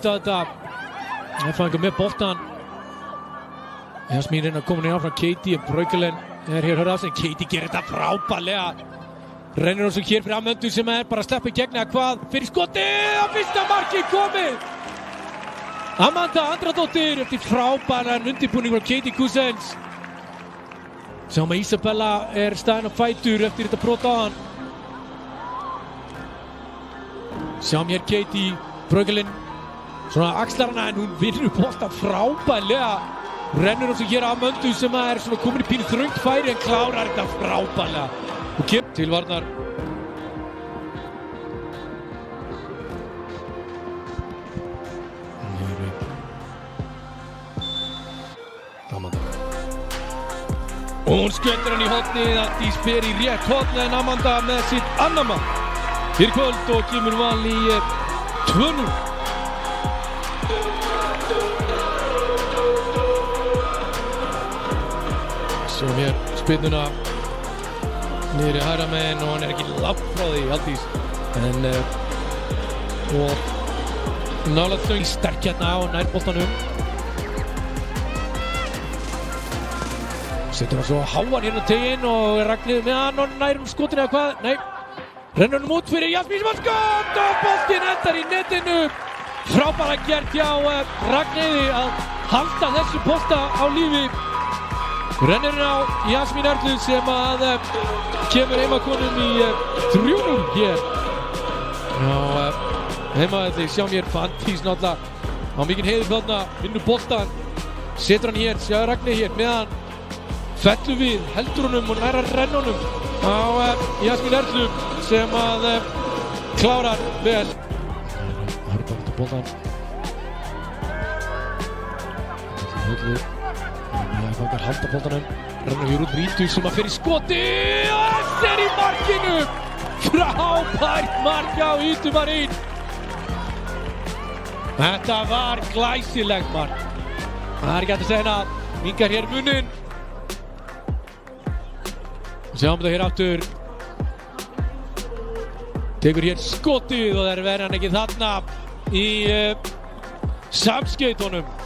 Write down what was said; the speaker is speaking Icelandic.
nýta þetta. F-fæðingar með boltan. Jasmín reyna að koma inn áfram. Katie Braukelin hér hörðu af sig. Katie gerir þetta frábærlega. Rennir hún svo hér fyrir Amöndu sem bara að sleppa í gegn eða hvað. Fyrir skotið og fyrsta markið komið. Amanda Andradóttir eftir frábæran undirbúning frá Katie Cousins. Sjáum að Isabella staðin á fætur eftir þetta brot á hann. Sjáum hér Katie Braukelin. Svona axlar hana en hún vinnur boltann frábærlega. Rennur hún svo hér Amöndu sem svona komin í pínu þröngt færi en klárar þetta frábærlega. Og kemur til varnar. Amanda. Og hún skjöndar hann í hornið. Aldís ber í rétt horn en Amanda með sitt annað mark fyrir kvöld og kemur Val í 2-0. Svo hér spyrnuna niður í hægra megin og hann ekki langt frá því, Aldís. En og nálægt stöng sterk hérna á nærboltanum. Setur hann svo háan hérna teginn og Ragnheiður með hann og nær skotinu eða hvað? Nei, rennur hann út fyrir Jasmín sem var skot og boltinn endar í netinu. Frábæra gert hjá Ragnheiði að halda þessu bolta á lífi. Rennir hann á Jasmín Erlu sem að kemur heimakonum í 3-0 hér á heimavelli. Sjáum hér Fantís náttúrulega á mikinn heiður þarna, vinnur boltan, setur hann hér, sjáum Ragnheiði hér með hann, fellur við, heldur honum og nær að renna honum á Jasmín Erlu sem að klárar vel. Harpa eftir boltan. Höllu. Fangar halda boltanum, rennur hér út Rítu sem að fer í skoti og þess í markinu. Frábært mark á Ýtu Marín. Þetta var glæsilegt mark. Það ekki hægt að segja að minnkar hér munin. Sjáum þetta hér aftur. Tekur hér skotið og það verður hann ekki þarna í samskeytunum.